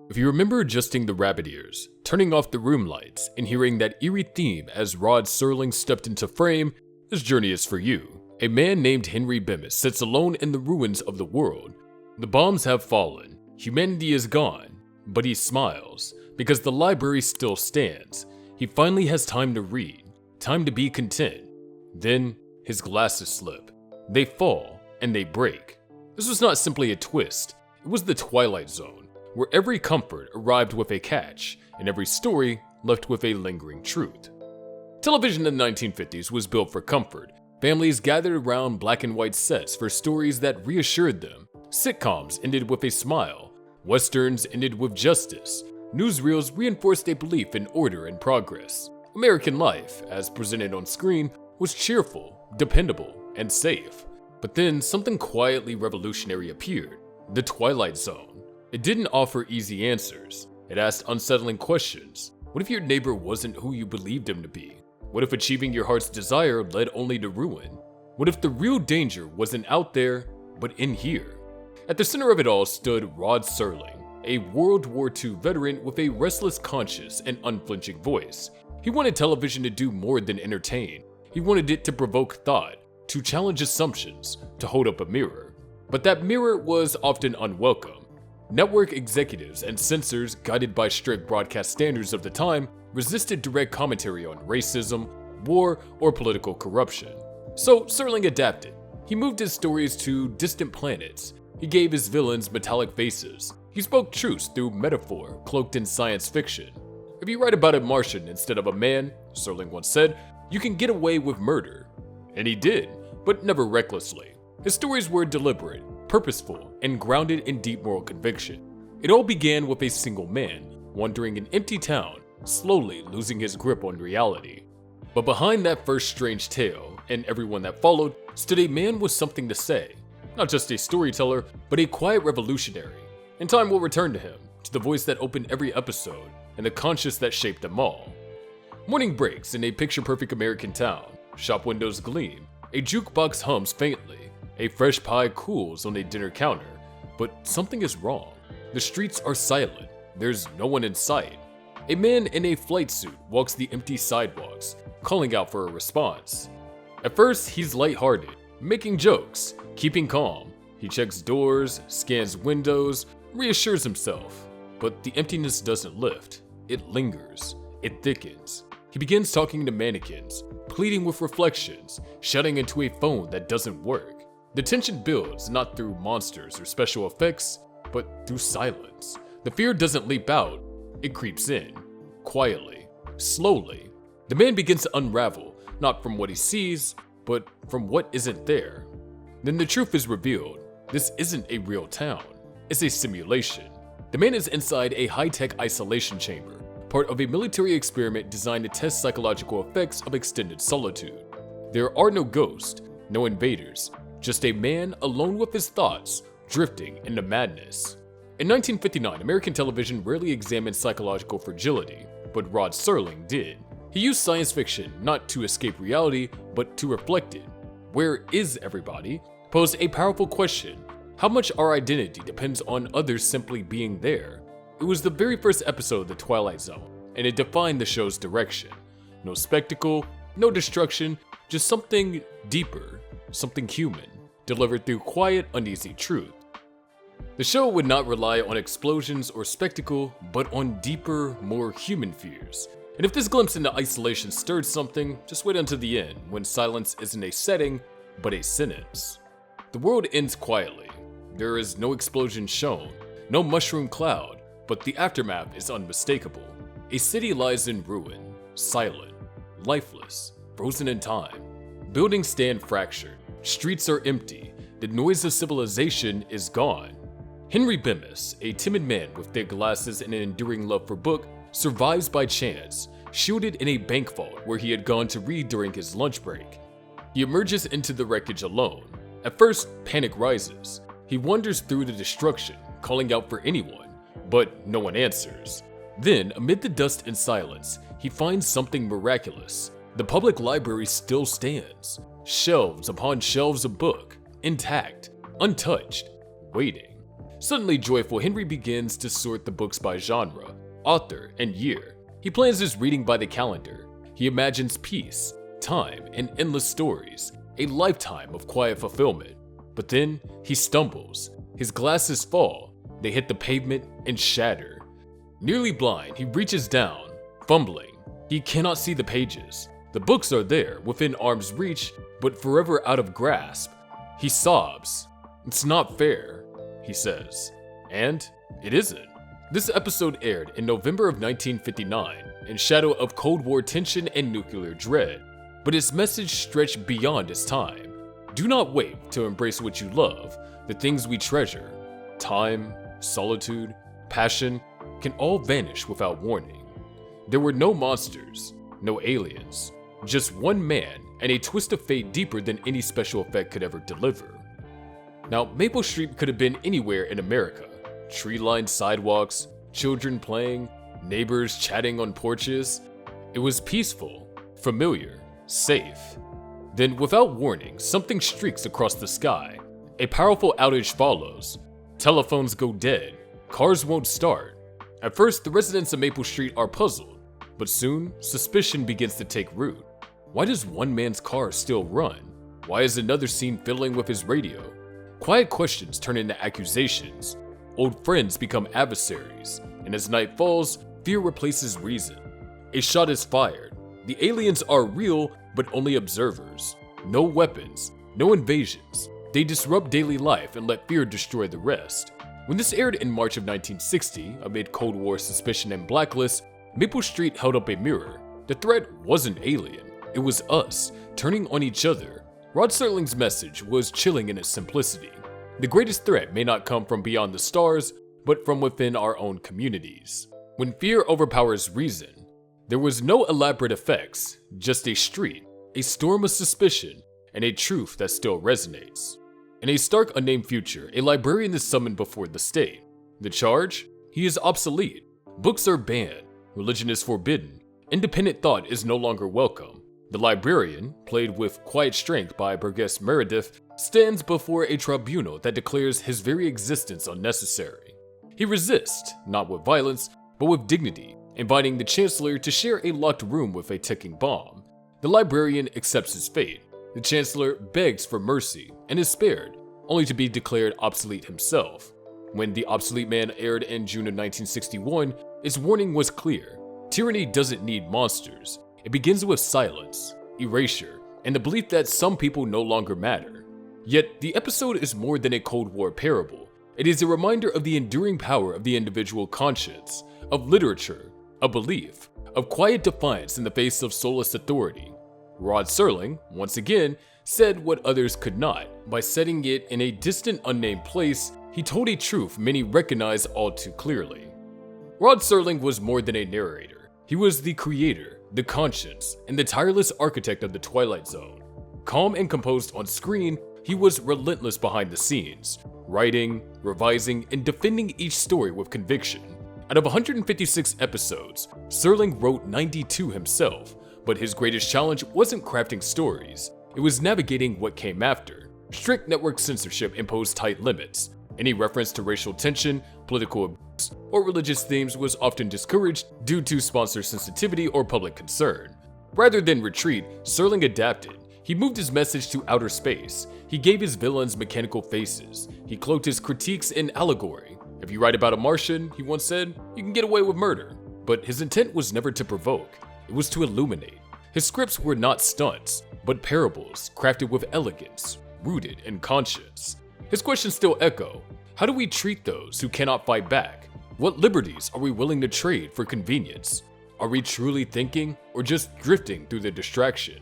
If you remember adjusting the rabbit ears, turning off the room lights, and hearing that eerie theme as Rod Serling stepped into frame, this journey is for you. A man named Henry Bemis sits alone in the ruins of the world. The bombs have fallen, humanity is gone, but he smiles, because the library still stands. He finally has time to read, time to be content. Then, his glasses slip. They fall, and they break. This was not simply a twist, it was the Twilight Zone, where every comfort arrived with a catch, and every story left with a lingering truth. Television in the 1950s was built for comfort. Families gathered around black and white sets for stories that reassured them. Sitcoms ended with a smile. Westerns ended with justice. Newsreels reinforced a belief in order and progress. American life, as presented on screen, was cheerful, dependable, and safe. But then something quietly revolutionary appeared: the Twilight Zone. It didn't offer easy answers. It asked unsettling questions. What if your neighbor wasn't who you believed him to be? What if achieving your heart's desire led only to ruin? What if the real danger wasn't out there, but in here? At the center of it all stood Rod Serling, a World War II veteran with a restless conscience and unflinching voice. He wanted television to do more than entertain. He wanted it to provoke thought, to challenge assumptions, to hold up a mirror. But that mirror was often unwelcome. Network executives and censors, guided by strict broadcast standards of the time, resisted direct commentary on racism, war, or political corruption. So Serling adapted. He moved his stories to distant planets. He gave his villains metallic faces. He spoke truths through metaphor, cloaked in science fiction. If you write about a Martian instead of a man, Serling once said, you can get away with murder. And he did, but never recklessly. His stories were deliberate, purposeful, and grounded in deep moral conviction. It all began with a single man, wandering an empty town, slowly losing his grip on reality. But behind that first strange tale, and everyone that followed, stood a man with something to say. Not just a storyteller, but a quiet revolutionary. And time will return to him, to the voice that opened every episode, and the conscience that shaped them all. Morning breaks in a picture-perfect American town. Shop windows gleam. A jukebox hums faintly. A fresh pie cools on a dinner counter, but something is wrong. The streets are silent. There's no one in sight. A man in a flight suit walks the empty sidewalks, calling out for a response. At first, he's lighthearted, making jokes, keeping calm. He checks doors, scans windows, reassures himself. But the emptiness doesn't lift. It lingers. It thickens. He begins talking to mannequins, pleading with reflections, shouting into a phone that doesn't work. The tension builds not through monsters or special effects, but through silence. The fear doesn't leap out, it creeps in, quietly, slowly. The man begins to unravel, not from what he sees, but from what isn't there. Then the truth is revealed. This isn't a real town, it's a simulation. The man is inside a high-tech isolation chamber, part of a military experiment designed to test psychological effects of extended solitude. There are no ghosts, no invaders, just a man alone with his thoughts, drifting into madness. In 1959, American television rarely examined psychological fragility, but Rod Serling did. He used science fiction not to escape reality, but to reflect it. Where is everybody? Posed a powerful question: how much our identity depends on others simply being there? It was the very first episode of The Twilight Zone, and it defined the show's direction. No spectacle, no destruction, just something deeper, something human, delivered through quiet, uneasy truth. The show would not rely on explosions or spectacle, but on deeper, more human fears. And if this glimpse into isolation stirred something, just wait until the end, when silence isn't a setting, but a sentence. The world ends quietly. There is no explosion shown, no mushroom cloud, but the aftermath is unmistakable. A city lies in ruin, silent, lifeless, frozen in time. Buildings stand fractured, streets are empty, the noise of civilization is gone. Henry Bemis, a timid man with thick glasses and an enduring love for book, survives by chance, shielded in a bank vault where he had gone to read during his lunch break. He emerges into the wreckage alone. At first, panic rises. He wanders through the destruction, calling out for anyone, but no one answers. Then, amid the dust and silence, he finds something miraculous. The public library still stands, shelves upon shelves of book, intact, untouched, waiting. Suddenly joyful, Henry begins to sort the books by genre, author, and year. He plans his reading by the calendar. He imagines peace, time, and endless stories, a lifetime of quiet fulfillment. But then he stumbles. His glasses fall. They hit the pavement and shatter. Nearly blind, he reaches down, fumbling. He cannot see the pages. The books are there, within arm's reach, but forever out of grasp. He sobs. "It's not fair," he says. And it isn't. This episode aired in November of 1959, in shadow of Cold War tension and nuclear dread, but its message stretched beyond its time. Do not wait to embrace what you love. The things we treasure, time, solitude, passion, can all vanish without warning. There were no monsters, no aliens, just one man and a twist of fate deeper than any special effect could ever deliver. Now, Maple Street could have been anywhere in America. Tree-lined sidewalks, children playing, neighbors chatting on porches. It was peaceful, familiar, safe. Then, without warning, something streaks across the sky. A powerful outage follows. Telephones go dead. Cars won't start. At first, the residents of Maple Street are puzzled, but soon, suspicion begins to take root. Why does one man's car still run? Why is another seen fiddling with his radio? Quiet questions turn into accusations. Old friends become adversaries, and as night falls, fear replaces reason. A shot is fired. The aliens are real, but only observers. No weapons, no invasions. They disrupt daily life and let fear destroy the rest. When this aired in March of 1960, amid Cold War suspicion and blacklist, Maple Street held up a mirror. The threat wasn't alien. It was us, turning on each other. Rod Serling's message was chilling in its simplicity. The greatest threat may not come from beyond the stars, but from within our own communities. When fear overpowers reason, there was no elaborate effects, just a street, a storm of suspicion, and a truth that still resonates. In a stark, unnamed future, a librarian is summoned before the state. The charge? He is obsolete. Books are banned. Religion is forbidden. Independent thought is no longer welcome. The librarian, played with quiet strength by Burgess Meredith, stands before a tribunal that declares his very existence unnecessary. He resists, not with violence, but with dignity, inviting the chancellor to share a locked room with a ticking bomb. The librarian accepts his fate. The chancellor begs for mercy and is spared, only to be declared obsolete himself. When The Obsolete Man aired in June of 1961, its warning was clear. Tyranny doesn't need monsters. It begins with silence, erasure, and the belief that some people no longer matter. Yet, the episode is more than a Cold War parable. It is a reminder of the enduring power of the individual conscience, of literature, of belief, of quiet defiance in the face of soulless authority. Rod Serling, once again, said what others could not. By setting it in a distant, unnamed place, he told a truth many recognize all too clearly. Rod Serling was more than a narrator. He was the creator, the conscience, and the tireless architect of the Twilight Zone. Calm and composed on screen, he was relentless behind the scenes, writing, revising, and defending each story with conviction. Out of 156 episodes, Serling wrote 92 himself, but his greatest challenge wasn't crafting stories, it was navigating what came after. Strict network censorship imposed tight limits. Any reference to racial tension, political abuse, or religious themes was often discouraged due to sponsor sensitivity or public concern. Rather than retreat, Serling adapted. He moved his message to outer space. He gave his villains mechanical faces. He cloaked his critiques in allegory. If you write about a Martian, he once said, you can get away with murder. But his intent was never to provoke. It was to illuminate. His scripts were not stunts, but parables crafted with elegance, rooted in conscience. His questions still echo. How do we treat those who cannot fight back? What liberties are we willing to trade for convenience? Are we truly thinking or just drifting through the distraction?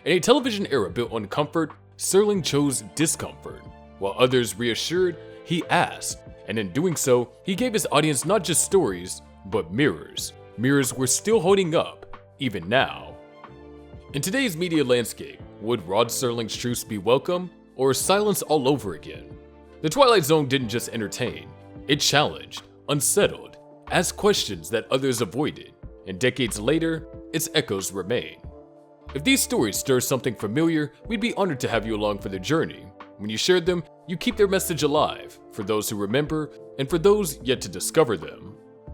In a television era built on comfort, Serling chose discomfort. While others reassured, he asked, and in doing so, he gave his audience not just stories, but mirrors. Mirrors were still holding up, even now. In today's media landscape, would Rod Serling's truths be welcome, or silence all over again? The Twilight Zone didn't just entertain, it challenged, unsettled, asked questions that others avoided, and decades later, its echoes remain. If these stories stir something familiar, we'd be honored to have you along for the journey. When you share them, you keep their message alive. For those who remember, And for those yet to discover them,